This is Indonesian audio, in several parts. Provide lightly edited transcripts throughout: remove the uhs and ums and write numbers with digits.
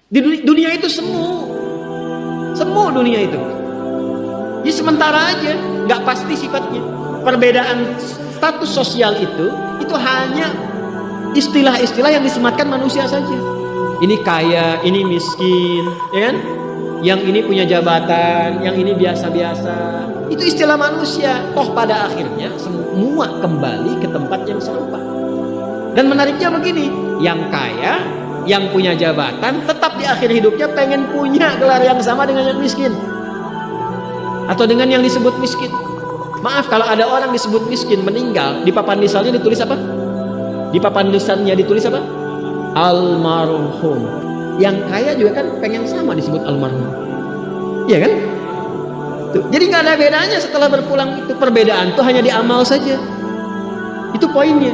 Di dunia itu semu dunia itu. Jadi sementara aja, nggak pasti sifatnya. Perbedaan status sosial itu hanya istilah-istilah yang disematkan manusia saja. Ini kaya, ini miskin, ya kan? Yang ini punya jabatan, yang ini biasa-biasa. Itu istilah manusia. Toh pada akhirnya semua kembali ke tempat yang serupa. Dan menariknya begini, yang kaya, yang punya jabatan, tetap di akhir hidupnya pengen punya gelar yang sama dengan yang miskin. Atau dengan yang disebut miskin. Maaf, kalau ada orang disebut miskin meninggal, di papan lisannya ditulis apa? Di papan lisannya ditulis apa? Almarhum. Yang kaya juga kan pengen sama disebut almarhum. Iya kan? Tuh. Jadi nggak ada bedanya setelah berpulang itu. Perbedaan itu hanya di amal saja. Itu poinnya.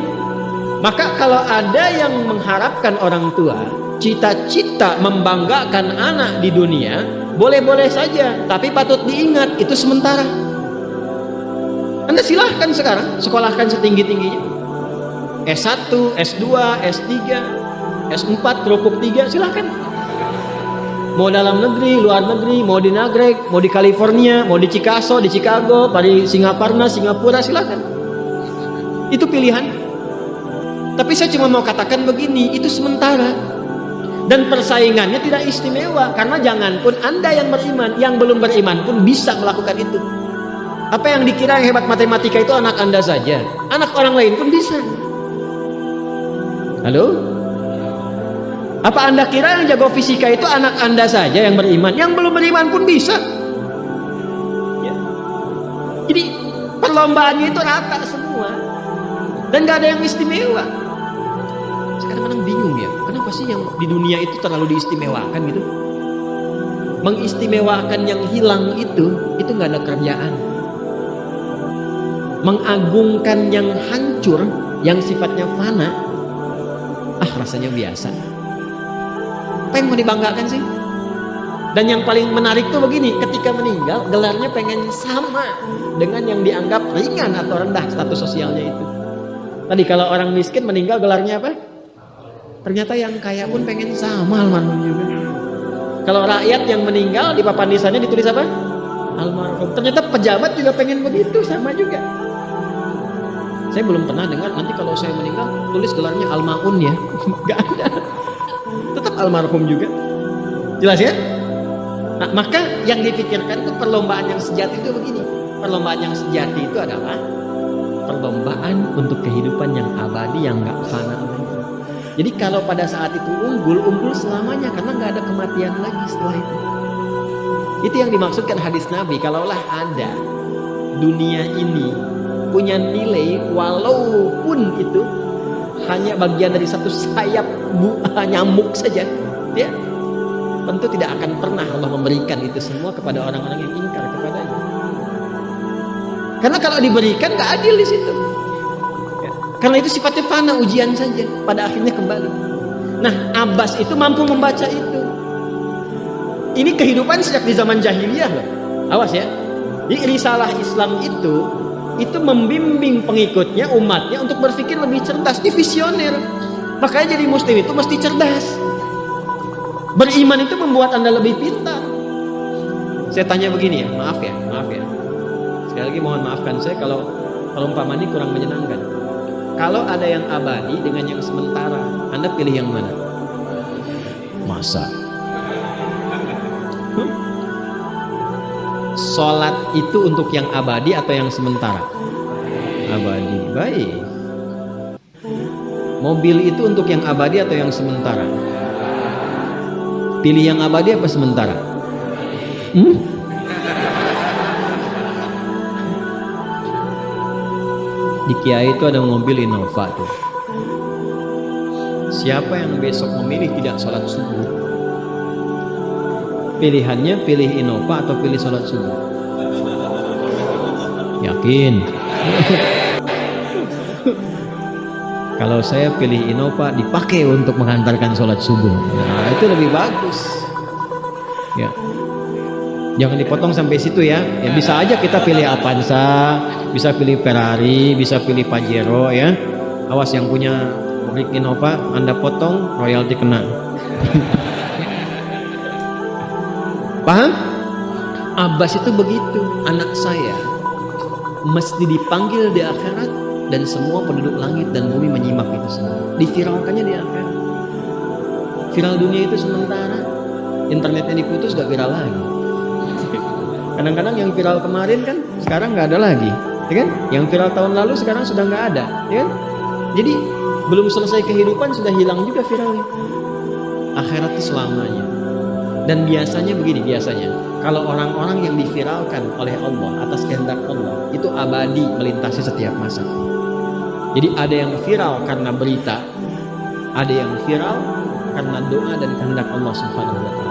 Maka kalau ada yang mengharapkan orang tua cita-cita membanggakan anak di dunia, boleh-boleh saja, tapi patut diingat itu sementara. Anda silahkan sekarang sekolahkan setinggi-tingginya, S1, S2, S3, S4, kerupuk 3, silahkan. Mau dalam negeri, luar negeri, mau di Nagreg, mau di California, mau di Chicago, di Chicago, di Singaparna, Singapura, silahkan. Itu pilihan. Tapi saya cuma mau katakan begini, itu sementara. Dan persaingannya tidak istimewa. Karena janganpun Anda yang beriman, yang belum beriman pun bisa melakukan itu. Apa yang dikira yang hebat matematika itu anak Anda saja? Anak orang lain pun bisa. Halo? Apa Anda kira yang jago fisika itu anak Anda saja yang beriman? Yang belum beriman pun bisa. Ya. Jadi perlombaannya itu rata semua. Dan gak ada yang istimewa. Kadang-kadang bingung ya, kenapa sih yang di dunia itu terlalu diistimewakan gitu? Mengistimewakan yang hilang itu nggak ada kerjaan. Mengagungkan yang hancur, yang sifatnya fana, rasanya biasa. Apa yang mau dibanggakan sih? Dan yang paling menarik tuh begini, ketika meninggal gelarnya pengen sama dengan yang dianggap ringan atau rendah status sosialnya itu. Tadi kalau orang miskin meninggal gelarnya apa? Ternyata yang kaya pun pengen sama almarhum juga. Kalau rakyat yang meninggal di papan lisannya ditulis apa? Almarhum. Ternyata pejabat juga pengen begitu, sama juga. Saya belum pernah dengar nanti kalau saya meninggal tulis gelarnya almaun ya. Gak ada. Tetap almarhum juga. Jelas ya? Nah, maka yang dipikirkan itu perlombaan yang sejati itu begini. Perlombaan yang sejati itu adalah perlombaan untuk kehidupan yang abadi, yang gak fana lagi. Jadi kalau pada saat itu unggul selamanya, karena gak ada kematian lagi setelah itu. Itu yang dimaksudkan hadis Nabi. Kalaulah ada dunia ini punya nilai walaupun itu hanya bagian dari satu sayap nyamuk saja, ya, tentu tidak akan pernah Allah memberikan itu semua kepada orang-orang yang ingkar kepadanya. Karena kalau diberikan gak adil di situ. Ya. Karena itu sifatnya fana, ujian saja. Pada akhirnya kembali. Nah, Abbas itu mampu membaca itu. Ini kehidupan sejak di zaman jahiliyah loh. Awas ya. Di risalah Islam itu membimbing pengikutnya, umatnya untuk berpikir lebih cerdas, visioner. Makanya jadi muslim itu mesti cerdas. Beriman itu membuat Anda lebih pintar. Saya tanya begini ya, maaf ya. Sekali lagi mohon maafkan saya kalau perumpamaan ini kurang menyenangkan. Kalau ada yang abadi dengan yang sementara, Anda pilih yang mana? Masa? Sholat itu untuk yang abadi atau yang sementara? Abadi. Baik. Mobil itu untuk yang abadi atau yang sementara? Pilih yang abadi apa sementara? Di Kiai itu ada mobil Innova tuh. Siapa yang besok memilih tidak sholat subuh, pilihannya pilih Innova atau pilih sholat subuh? Yakin? Kalau saya pilih Innova, dipakai untuk mengantarkan sholat subuh. Nah, itu lebih bagus. Ya. Jangan dipotong sampai situ ya. Ya bisa aja kita pilih Avanza, bisa pilih Ferrari, bisa pilih Pajero ya. Awas yang punya mobil Innova, Anda potong royalti kena. Paham? Abbas itu begitu, anak saya mesti dipanggil di akhirat dan semua penduduk langit dan bumi menyimak itu semua. Diviralkannya di akhirat. Viral dunia itu sementara, internetnya diputus gak viral lagi. Kadang-kadang yang viral kemarin kan sekarang nggak ada lagi, ya kan? Yang viral tahun lalu sekarang sudah nggak ada, ya kan? Jadi belum selesai kehidupan sudah hilang juga viralnya. Akhirat itu selamanya. Dan biasanya begini, kalau orang-orang yang diviralkan oleh Allah atas kehendak Allah itu abadi melintasi setiap masa. Jadi ada yang viral karena berita, ada yang viral karena doa dan kehendak Allah Subhanahu wa taala.